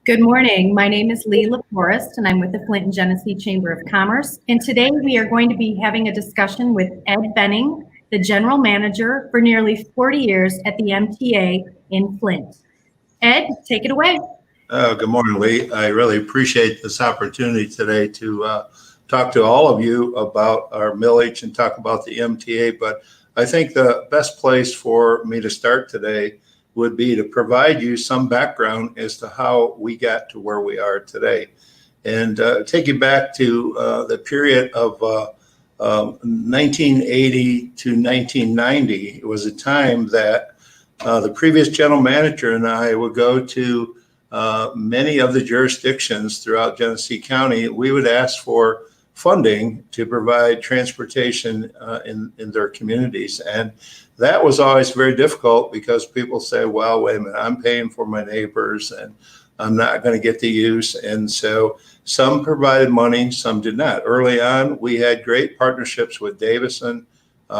Good morning. My name is Lee LaForest, and I'm with the Flint and Genesee Chamber of Commerce. And today we are going to be having a discussion with Ed Benning, the General Manager for nearly 40 years at the MTA in Flint. Ed, take it away. Good morning, Lee. I really appreciate this opportunity today to talk to all of you about our millage and talk about the MTA. But I think the best place for me to start today would be to provide you some background as to how we got to where we are today, and take you back to the period of 1980 to 1990. It was a time that the previous general manager and I would go to many of the jurisdictions throughout Genesee County. We would ask for funding to provide transportation in their communities. And that was always very difficult because people say, well, wait a minute, I'm paying for my neighbors and I'm not going to get the use. And so some provided money, some did not. Early on, we had great partnerships with Davison,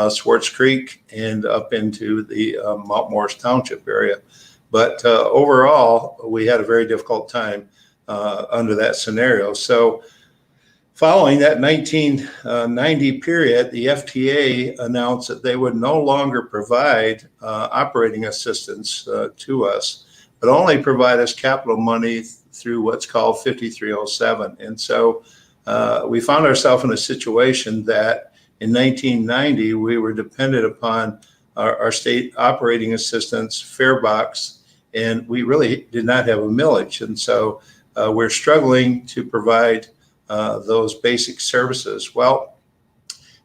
Swartz Creek, and up into the Mount Morris Township area. But overall, we had a very difficult time under that scenario. So following that 1990 period, the FTA announced that they would no longer provide operating assistance to us, but only provide us capital money through what's called 5307. And so we found ourselves in a situation that in 1990, we were dependent upon our state operating assistance, fare box, and we really did not have a millage. And so we're struggling to provide those basic services. Well,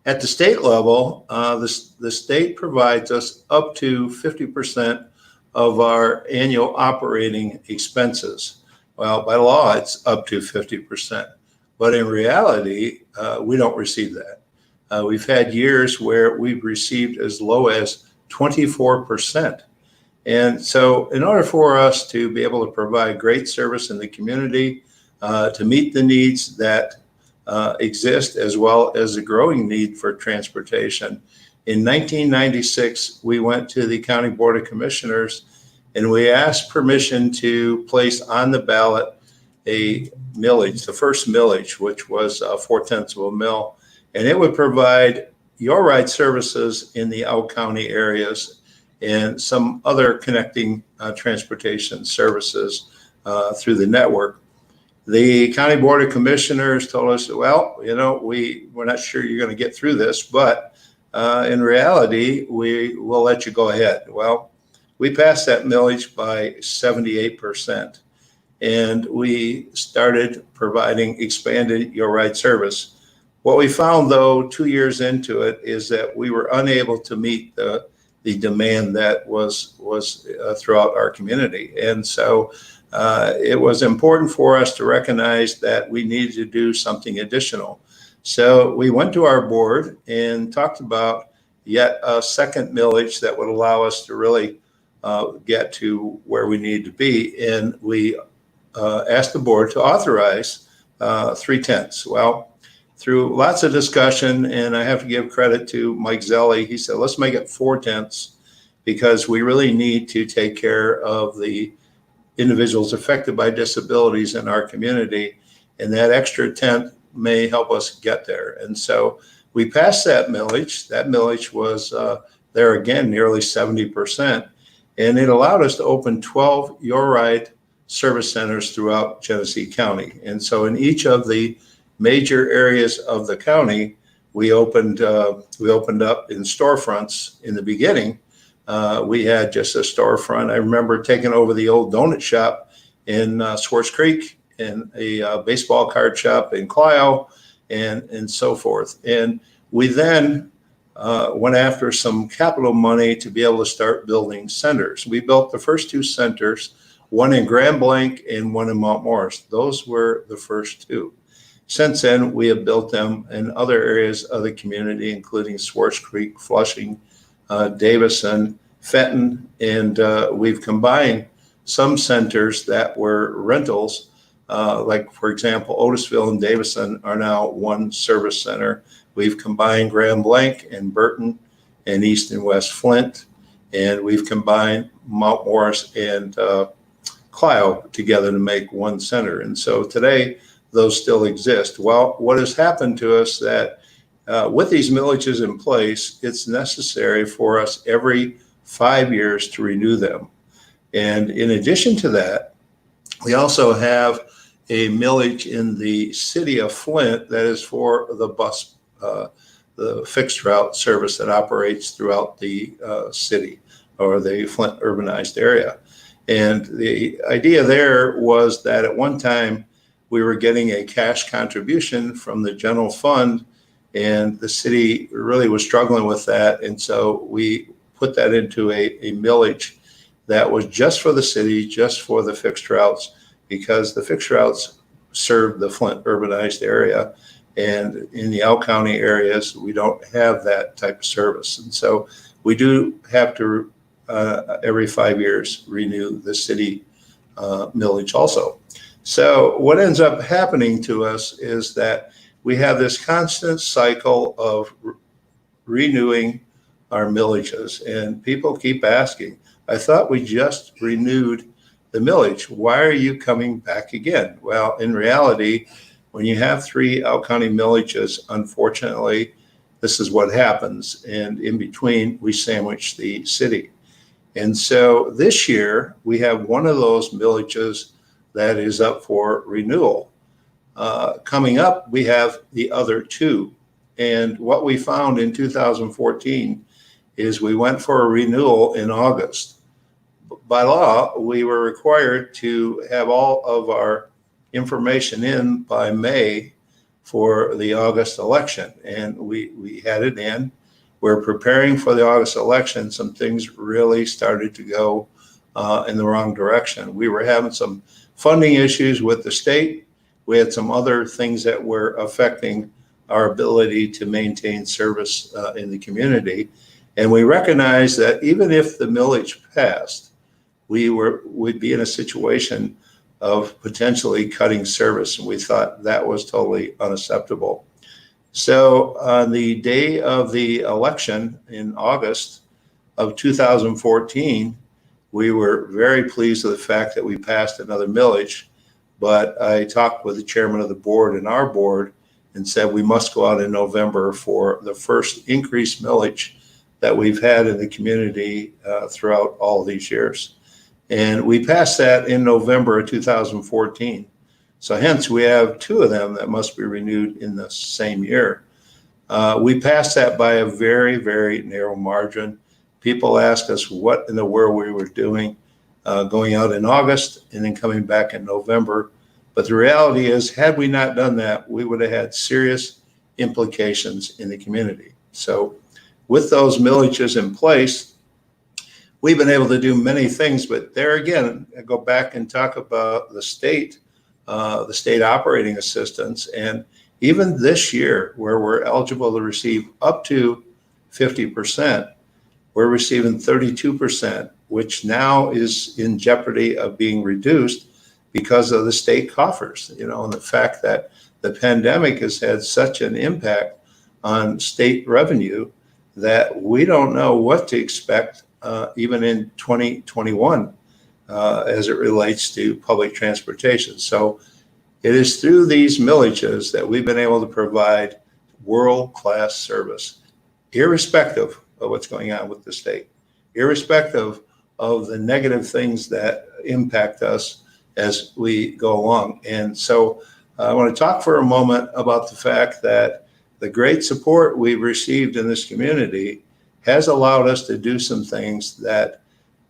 at the state level, the state provides us up to 50% of our annual operating expenses. Well, by law, it's up to 50%, but in reality, we don't receive that. We've had years where we've received as low as 24%. And so in order for us to be able to provide great service in the community, to meet the needs that exist, as well as the growing need for transportation. In 1996, we went to the County Board of Commissioners and we asked permission to place on the ballot a millage, the first millage, which was 4/10 of a mill, and it would provide your ride services in the out county areas and some other connecting transportation services through the network. The County Board of Commissioners told us, well, you know, we're not sure you're going to get through this, but in reality, we will let you go ahead. Well, we passed that millage by 78%, and we started providing expanded your ride service. What we found, though, 2 years into it, is that we were unable to meet the demand that was throughout our community. And so it was important for us to recognize that we needed to do something additional. So we went to our board and talked about yet a second millage that would allow us to really get to where we need to be. And we asked the board to authorize 3/10. Well, through lots of discussion, and I have to give credit to Mike Zelli, he said, let's make it 4/10 because we really need to take care of the individuals affected by disabilities in our community, and that extra tenth may help us get there. And so we passed that millage. That millage was there again, nearly 70%, and it allowed us to open 12 Your Ride service centers throughout Genesee County. And so in each of the major areas of the county, we opened up in storefronts in the beginning. We had just a storefront. I remember taking over the old donut shop in Swartz Creek and a baseball card shop in Clio and so forth. And we then went after some capital money to be able to start building centers. We built the first 2 centers, one in Grand Blanc and one in Mount Morris. Those were the first 2. Since then, we have built them in other areas of the community, including Swartz Creek, Flushing, Davison, Fenton, and we've combined some centers that were rentals, like, for example, Otisville and Davison are now one service center. We've combined Grand Blanc and Burton and East and West Flint, and we've combined Mount Morris and Clio together to make one center. And so today, those still exist. Well, what has happened to us that with these millages in place, it's necessary for us every 5 years to renew them. And in addition to that, we also have a millage in the city of Flint that is for the bus, the fixed route service that operates throughout the city or the Flint urbanized area. And the idea there was that at one time we were getting a cash contribution from the general fund, and the city really was struggling with that. And so we put that into a millage that was just for the city, just for the fixed routes, because the fixed routes serve the Flint urbanized area. And in the out county areas, we don't have that type of service. And so we do have to, every 5 years, renew the city millage also. So what ends up happening to us is that we have this constant cycle of renewing our millages, and people keep asking, I thought we just renewed the millage. Why are you coming back again? Well, in reality, when you have 3 out county millages, unfortunately, this is what happens. And in between, we sandwich the city. And so this year, we have one of those millages that is up for renewal. Coming up, we have the other 2. And what we found in 2014 is we went for a renewal in August. By law, we were required to have all of our information in by May for the August election. And we had it in. We're preparing for the August election. Some things really started to go in the wrong direction. We were having some funding issues with the state. We had some other things that were affecting our ability to maintain service in the community. And we recognized that even if the millage passed, would be in a situation of potentially cutting service. And we thought that was totally unacceptable. So on the day of the election in August of 2014, we were very pleased with the fact that we passed another millage. But I talked with the chairman of the board and our board and said we must go out in November for the first increased millage that we've had in the community throughout all these years. And we passed that in November of 2014. So hence we have 2 of them that must be renewed in the same year. We passed that by a very, very narrow margin. People ask us what in the world we were doing going out in August and then coming back in November. But the reality is, had we not done that, we would have had serious implications in the community. So with those millages in place, we've been able to do many things, but there again, I go back and talk about the state operating assistance. And even this year, where we're eligible to receive up to 50%, we're receiving 32%, which now is in jeopardy of being reduced because of the state coffers, and the fact that the pandemic has had such an impact on state revenue that we don't know what to expect even in 2021 as it relates to public transportation. So it is through these millages that we've been able to provide world-class service, irrespective of what's going on with the state, irrespective of the negative things that impact us as we go along. And so I want to talk for a moment about the fact that the great support we've received in this community has allowed us to do some things that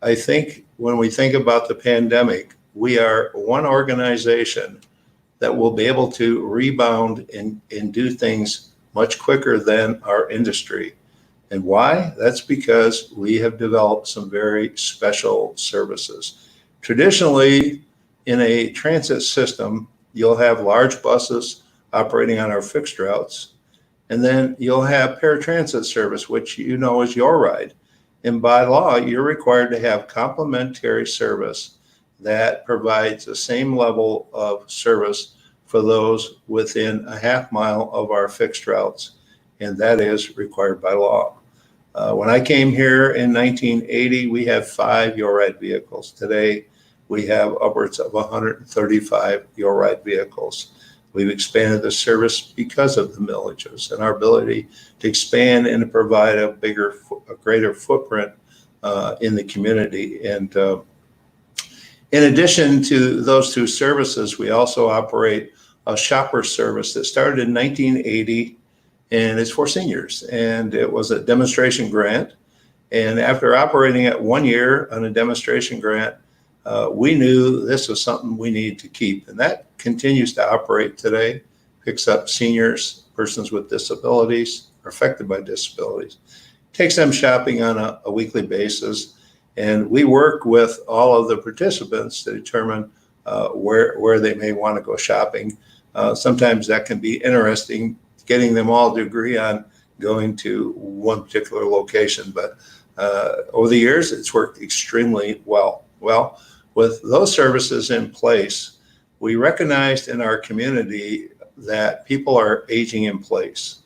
I think when we think about the pandemic, we are one organization that will be able to rebound and do things much quicker than our industry. And why? That's because we have developed some very special services. Traditionally, in a transit system, you'll have large buses operating on our fixed routes, and then you'll have paratransit service, which is your ride. And by law, you're required to have complementary service that provides the same level of service for those within a half mile of our fixed routes, and that is required by law. When I came here in 1980, we had 5 Your Ride vehicles. Today, we have upwards of 135 Your Ride vehicles. We've expanded the service because of the millages and our ability to expand and to provide a greater footprint in the community. And in addition to those two services, we also operate a shopper service that started in 1980, and it's for seniors. And it was a demonstration grant. And after operating it 1 year on a demonstration grant, we knew this was something we needed to keep. And that continues to operate today, picks up seniors, persons with disabilities, or affected by disabilities, takes them shopping on a weekly basis. And we work with all of the participants to determine where they may want to go shopping. Sometimes that can be interesting, getting them all to agree on going to one particular location. But over the years, it's worked extremely well. Well, with those services in place, we recognized in our community that people are aging in place.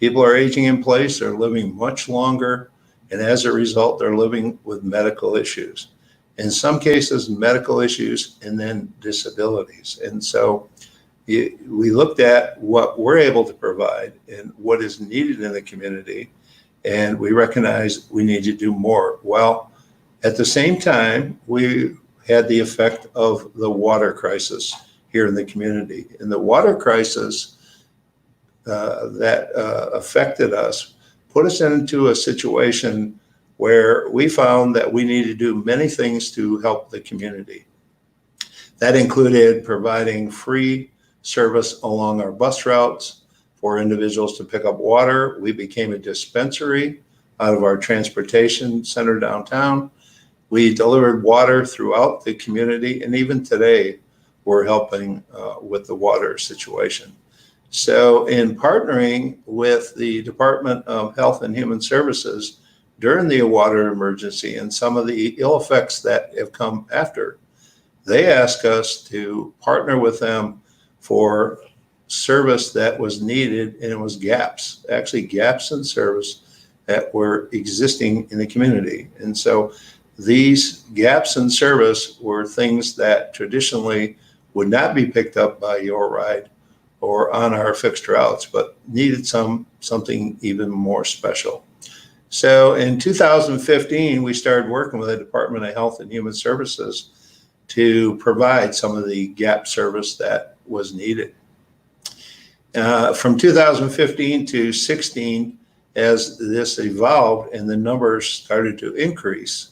People are aging in place, they're living much longer, and as a result, they're living with medical issues. In some cases, medical issues and then disabilities. And so we looked at what we're able to provide and what is needed in the community, and we recognized we need to do more. Well, at the same time, we had the effect of the water crisis here in the community. And the water crisis that affected us put us into a situation where we found that we needed to do many things to help the community. That included providing free service along our bus routes for individuals to pick up water. We became a dispensary out of our transportation center downtown. We delivered water throughout the community, and even today, we're helping with the water situation. So in partnering with the Department of Health and Human Services during the water emergency and some of the ill effects that have come after, they asked us to partner with them for service that was needed, and it was gaps in service that were existing in the community. And so these gaps in service were things that traditionally would not be picked up by Your Ride or on our fixed routes, but needed something even more special. So in 2015, we started working with the Department of Health and Human Services to provide some of the gap service that was needed. From 2015 to 16, as this evolved and the numbers started to increase,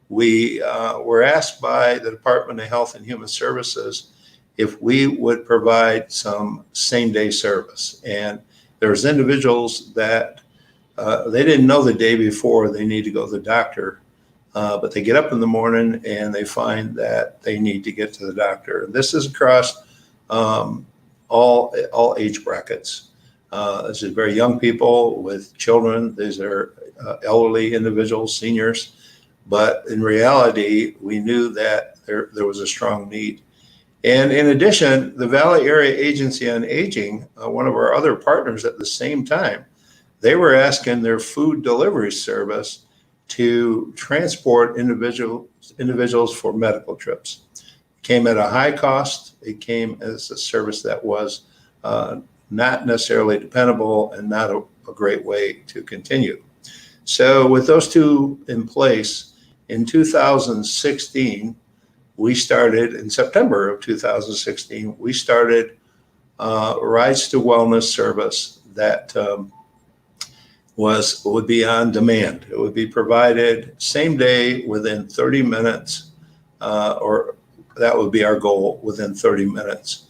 we were asked by the Department of Health and Human Services if we would provide some same-day service. And there's individuals that they didn't know the day before they need to go to the doctor, but they get up in the morning and they find that they need to get to the doctor. And this is across all age brackets. This is very young people with children. These are elderly individuals, seniors. But in reality, we knew that there was a strong need. And in addition, the Valley Area Agency on Aging, one of our other partners at the same time, they were asking their food delivery service to transport individuals for medical trips. It came at a high cost. It came as a service that was not necessarily dependable and not a great way to continue. So with those two in place, in 2016, we started, in September of 2016, we started Rides to Wellness service that would be on demand. It would be provided same day within 30 minutes, or that would be our goal, within 30 minutes.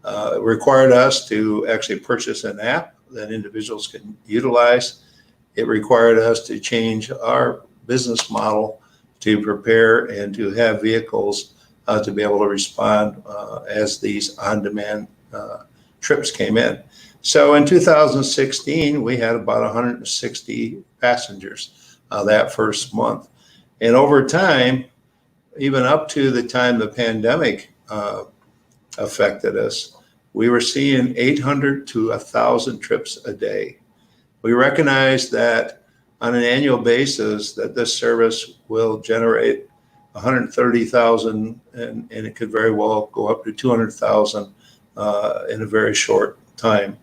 It required us to actually purchase an app that individuals can utilize. It required us to change our business model to prepare and to have vehicles to be able to respond as these on-demand trips came in. So in 2016, we had about 160 passengers that first month. And over time, even up to the time the pandemic affected us, we were seeing 800 to 1,000 trips a day. We recognize that on an annual basis that this service will generate 130,000, and it could very well go up to 200,000 in a very short time.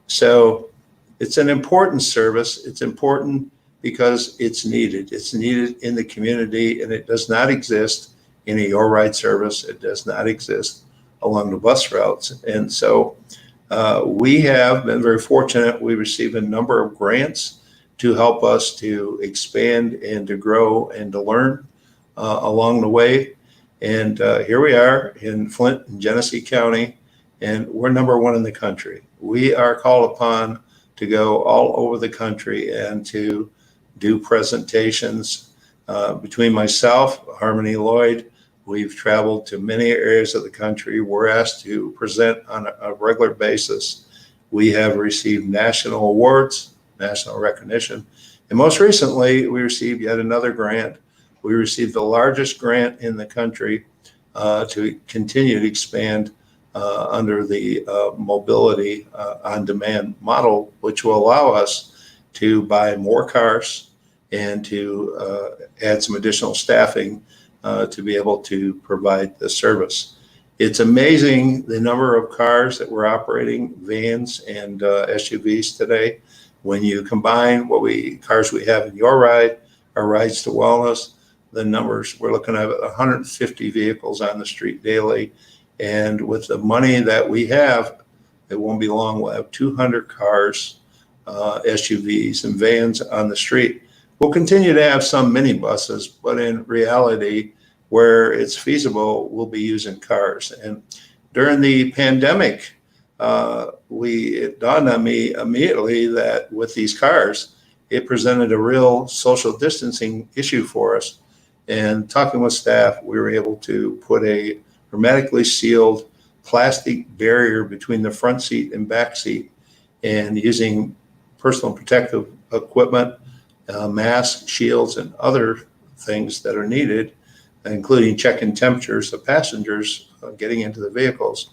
So it's an important service. It's important because it's needed. It's needed in the community, and it does not exist in a Your Ride service. It does not exist along the bus routes. And so we have been very fortunate. We received a number of grants to help us to expand and to grow and to learn along the way. And here we are in Flint and Genesee County, and we're #1 in the country. We are called upon to go all over the country and to do presentations. Between myself, Harmony Lloyd, we've traveled to many areas of the country. We're asked to present on a regular basis. We have received national awards, national recognition, and most recently, we received yet another grant. We received the largest grant in the country to continue to expand under the mobility on-demand model, which will allow us to buy more cars and to add some additional staffing to be able to provide the service. It's amazing the number of cars that we're operating, vans and SUVs today. When you combine cars we have in Your Ride, our Rides to Wellness, the numbers, we're looking at 150 vehicles on the street daily. And with the money that we have, it won't be long, we'll have 200 cars, SUVs and vans on the street. We'll continue to have some minibuses, but in reality, where it's feasible, we'll be using cars. And during the pandemic, it dawned on me immediately that with these cars, it presented a real social distancing issue for us. And talking with staff, we were able to put a hermetically sealed plastic barrier between the front seat and back seat, and using personal protective equipment, masks, shields, and other things that are needed, including checking temperatures of passengers getting into the vehicles.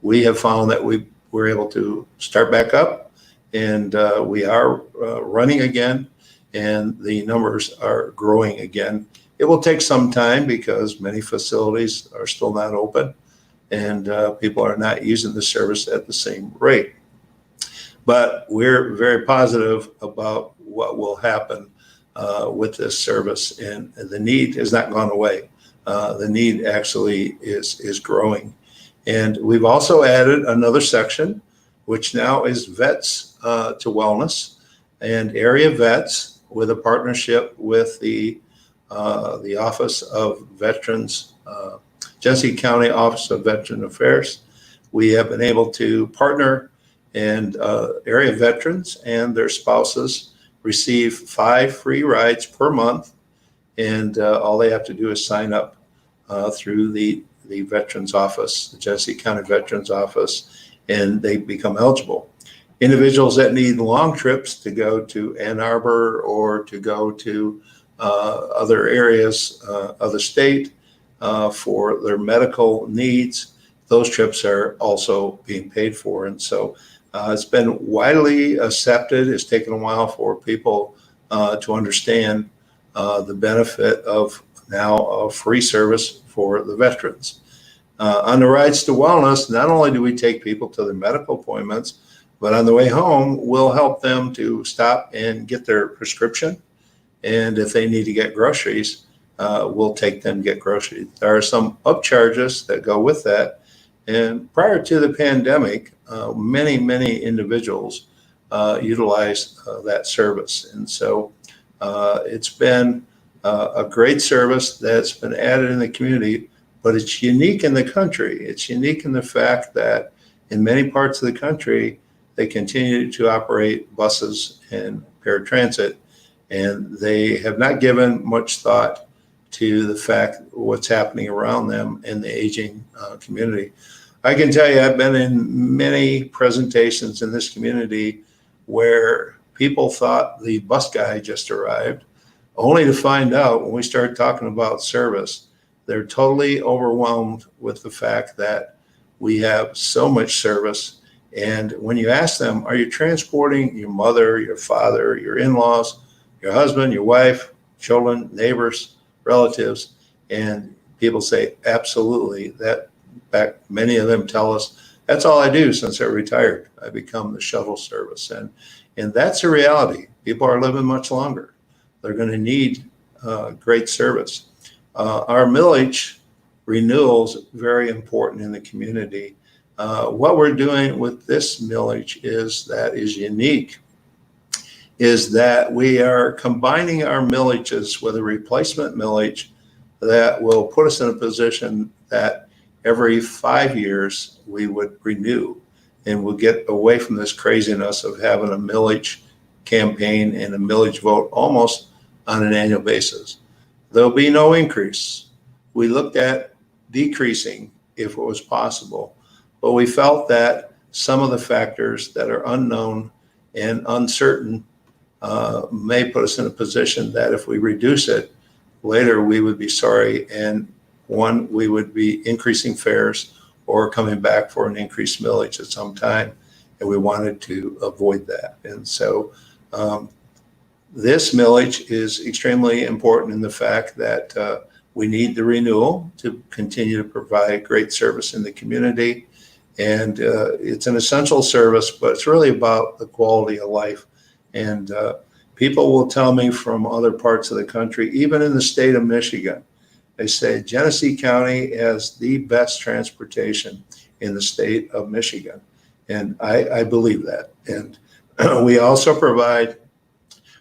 We have found that we were able to start back up, and we are running again, and the numbers are growing again. It will take some time because many facilities are still not open, and people are not using the service at the same rate. But we're very positive about what will happen with this service, and the need has not gone away. The need actually is growing. And we've also added another section, which now is Vets to Wellness, and area vets, with a partnership with the Office of Veterans, Genesee County Office of Veteran Affairs. We have been able to partner, and area veterans and their spouses receive 5 free rides per month, and all they have to do is sign up through the Veterans Office, the Genesee County Veterans Office, and they become eligible. Individuals that need long trips to go to Ann Arbor or to go to other areas of the state for their medical needs, those trips are also being paid for. And so it's been widely accepted. It's taken a while for people to understand the benefit of now a free service for the veterans. On the Rides to Wellness, not only do we take people to their medical appointments, but on the way home, we'll help them to stop and get their prescription. And if they need to get groceries, we'll take them to get groceries. There are some upcharges that go with that. And prior to the pandemic, many individuals utilized that service. And so it's been a great service that's been added in the community, but it's unique in the country. It's unique in the fact that in many parts of the country, they continue to operate buses and paratransit, and they have not given much thought to the fact what's happening around them in the aging community. I can tell you, I've been in many presentations in this community where people thought the bus guy just arrived, only to find out when we start talking about service, they're totally overwhelmed with the fact that we have so much service. And when you ask them, are you transporting your mother, your father, your in-laws, your husband, your wife, children, neighbors, relatives? And people say, absolutely. That, in fact, many of them tell us, that's all I do since I retired. I become the shuttle service. And that's a reality. People are living much longer. They're going to need great service. Our millage renewals, very important in the community. What we're doing with this millage is unique, is that we are combining our millages with a replacement millage that will put us in a position that every 5 years we would renew, and we'll get away from this craziness of having a millage campaign and a millage vote almost on an annual basis. There'll be no increase. We looked at decreasing if it was possible, but we felt that some of the factors that are unknown and uncertain may put us in a position that if we reduce it, later we would be sorry, and one, we would be increasing fares or coming back for an increased millage at some time, and we wanted to avoid that. And so this millage is extremely important in the fact that we need the renewal to continue to provide great service in the community. And it's an essential service, but it's really about the quality of life. And people will tell me from other parts of the country, even in the state of Michigan, they say Genesee County has the best transportation in the state of Michigan. And I believe that. And we also provide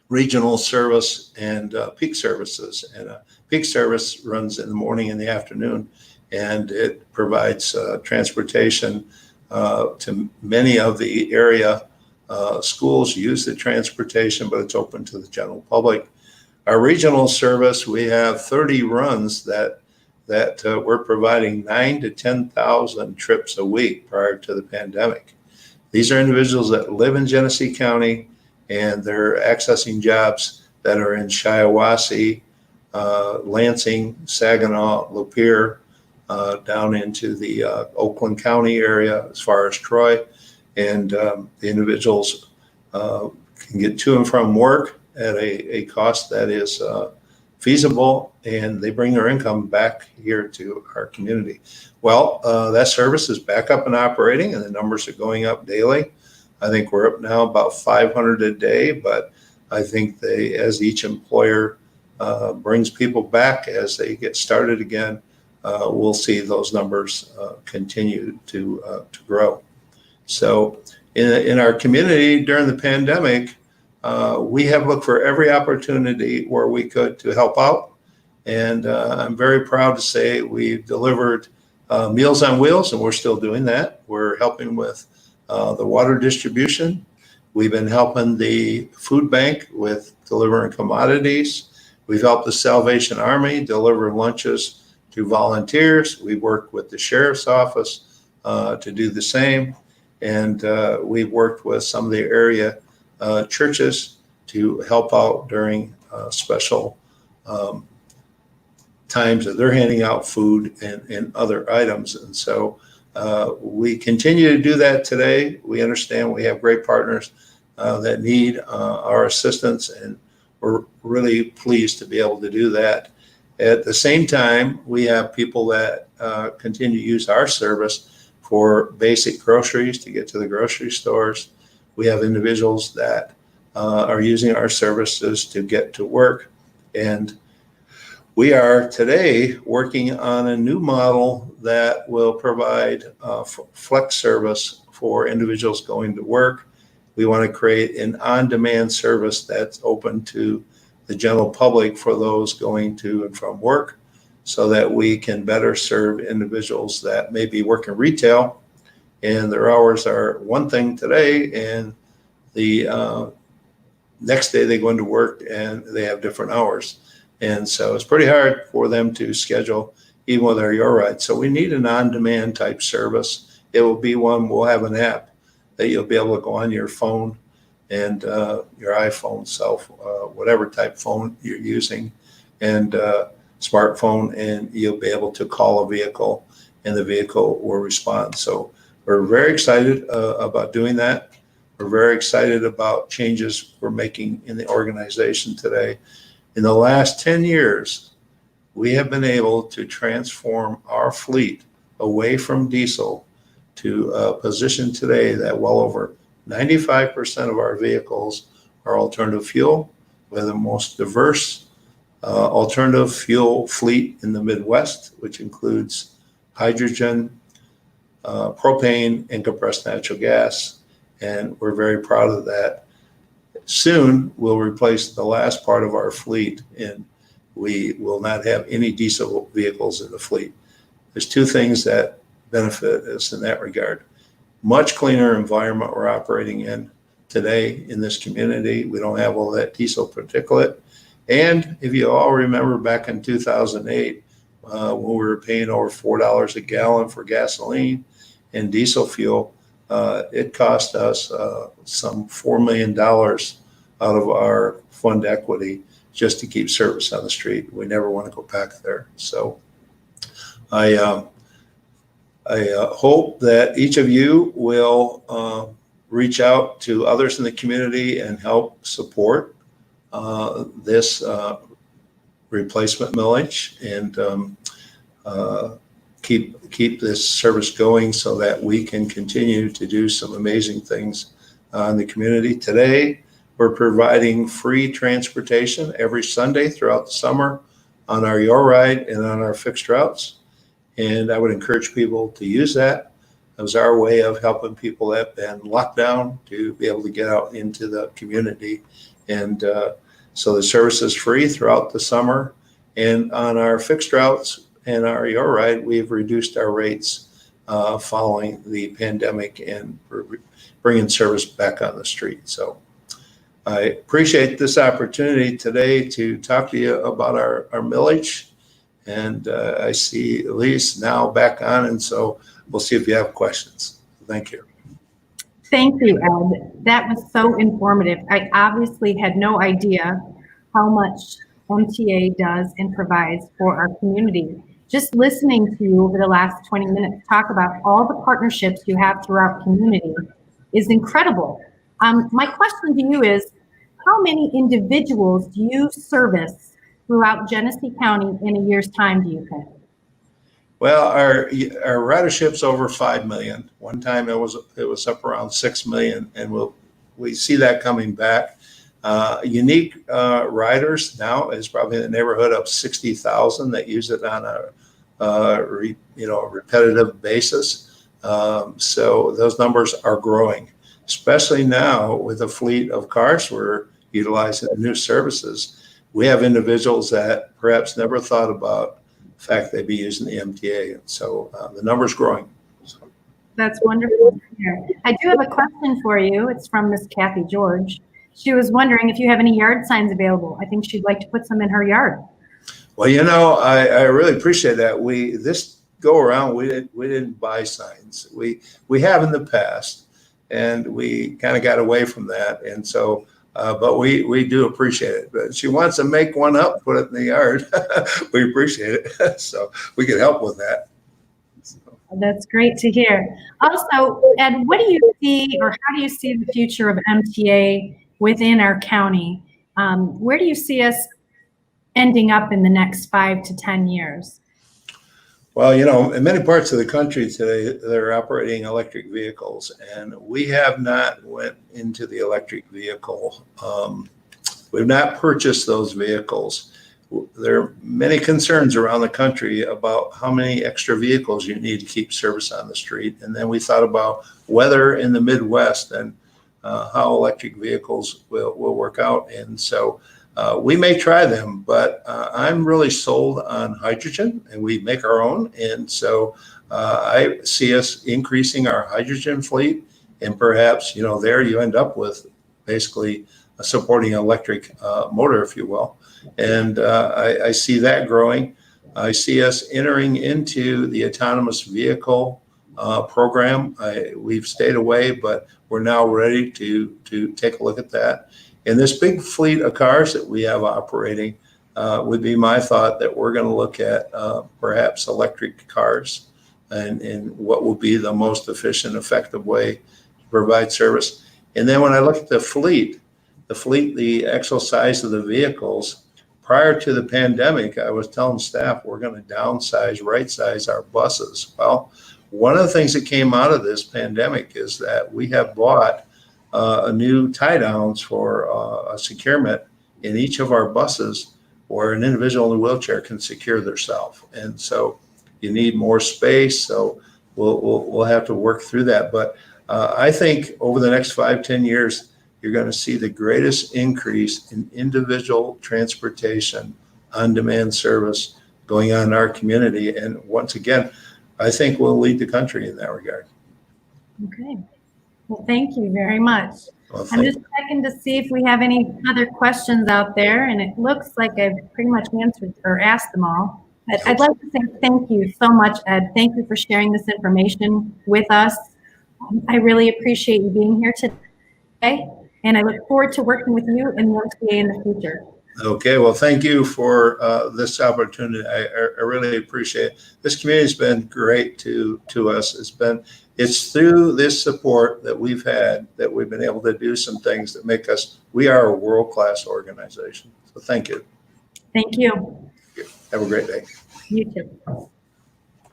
regional service and peak services. And peak service runs in the morning and the afternoon, and it provides transportation to many of the area schools use the transportation, but it's open to the general public. Our regional service, we have 30 runs that we're providing 9,000 to 10,000 trips a week prior to the pandemic. These are individuals that live in Genesee County, and they're accessing jobs that are in Shiawassee, Lansing, Saginaw, Lapeer, down into the Oakland County area as far as Troy. And the individuals can get to and from work at a cost that is feasible, and they bring their income back here to our community. Well, that service is back up and operating, and the numbers are going up daily. I think we're up now about 500 a day, but I think as each employer brings people back as they get started again, we'll see those numbers continue to grow. So in our community during the pandemic, we have looked for every opportunity where we could to help out. And I'm very proud to say we've delivered Meals on Wheels, and we're still doing that. We're helping with the water distribution. We've been helping the food bank with delivering commodities. We've helped the Salvation Army deliver lunches to volunteers. We've worked with the sheriff's office to do the same. And we've worked with some of the area churches to help out during special times that they're handing out food and other items. And so we continue to do that today. We understand we have great partners that need our assistance, and we're really pleased to be able to do that. At the same time, we have people that continue to use our service for basic groceries to get to the grocery stores. We have individuals that are using our services to get to work. And we are today working on a new model that will provide flex service for individuals going to work. We want to create an on-demand service that's open to the general public for those going to and from work, so that we can better serve individuals that may be working retail and their hours are one thing today, and the next day they go into work and they have different hours. And so it's pretty hard for them to schedule even with our Your Ride. So we need an on-demand type service. It will be one, we'll have an app that you'll be able to go on your phone and your iPhone, whatever type phone you're using, and smartphone, and you'll be able to call a vehicle and the vehicle will respond. So we're very excited about doing that. We're very excited about changes we're making in the organization today. In the last 10 years, we have been able to transform our fleet away from diesel to a position today that well over 95% of our vehicles are alternative fuel. We have the most diverse alternative fuel fleet in the Midwest, which includes hydrogen, propane, and compressed natural gas. And we're very proud of that. Soon, we'll replace the last part of our fleet, and we will not have any diesel vehicles in the fleet. There's two things that benefit us in that regard. Much cleaner environment we're operating in today in this community. We don't have all that diesel particulate. And if you all remember back in 2008, when we were paying over $4 a gallon for gasoline and diesel fuel, it cost us some $4 million out of our fund equity just to keep service on the street. We never want to go back there. So I hope that each of you will reach out to others in the community and help support this replacement millage and keep this service going so that we can continue to do some amazing things in the community. Today, we're providing free transportation every Sunday throughout the summer on our Your Ride and on our fixed routes. And I would encourage people to use that as our way of helping people that have been locked down to be able to get out into the community. And so the service is free throughout the summer. And on our fixed routes and our Your Ride, we've reduced our rates following the pandemic and bringing service back on the street. So I appreciate this opportunity today to talk to you about our millage. And I see Elise now back on, and so we'll see if you have questions. Thank you. Thank you, Ed. That was so informative. I obviously had no idea how much MTA does and provides for our community. Just listening to you over the last 20 minutes talk about all the partnerships you have throughout community is incredible. My question to you is, how many individuals do you service throughout Genesee County in a year's time, do you think? Well, our ridership's over 5 million. One time it was up around 6 million, and we see that coming back. Unique riders now is probably in the neighborhood of 60,000 that use it on a repetitive basis. So those numbers are growing, especially now with a fleet of cars we're utilizing new services. We have individuals that perhaps never thought about the fact they'd be using the MTA. So the number's growing. So. That's wonderful to hear. I do have a question for you. It's from Miss Kathy George. She was wondering if you have any yard signs available. I think she'd like to put some in her yard. Well, I really appreciate that. This go around, we didn't buy signs. We have in the past, and we kind of got away from that. And so, but we do appreciate it. But she wants to make one up, put it in the yard. We appreciate it. So we can help with that. So. That's great to hear. Also, Ed, what do you see, or how do you see the future of MTA within our county? Where do you see us ending up in the next 5 to 10 years? Well, in many parts of the country today, they're operating electric vehicles, and we have not went into the electric vehicle. We've not purchased those vehicles. There are many concerns around the country about how many extra vehicles you need to keep service on the street. And then we thought about weather in the Midwest and how electric vehicles will work out. And so we may try them, but I'm really sold on hydrogen, and we make our own. And so I see us increasing our hydrogen fleet, and perhaps, there you end up with basically supporting electric motor, if you will. And I see that growing. I see us entering into the autonomous vehicle program. We've stayed away, but we're now ready to take a look at that. And this big fleet of cars that we have operating would be my thought that we're going to look at perhaps electric cars and what will be the most efficient, effective way to provide service. And then when I look at the actual size of the vehicles, prior to the pandemic, I was telling staff we're going to downsize, right size our buses. Well, one of the things that came out of this pandemic is that we have bought a new tie downs for a securement in each of our buses where an individual in a wheelchair can secure themselves. And so you need more space. So we'll have to work through that. But I think over the next 5-10 years, you're going to see the greatest increase in individual transportation on-demand service going on in our community. And once again, I think we'll lead the country in that regard. Okay. Well, thank you very much. Well, I'm just checking to see if we have any other questions out there, and it looks like I've pretty much answered or asked them all. I'd like to say thank you so much, Ed. Thank you for sharing this information with us. I really appreciate you being here today, and I look forward to working with you in the MTA in the future. Okay, well, thank you for this opportunity. I really appreciate it. This community has been great to us. It's through this support that we've had that we've been able to do some things that make us, we are a world-class organization. So thank you. Thank you. Have a great day. You too.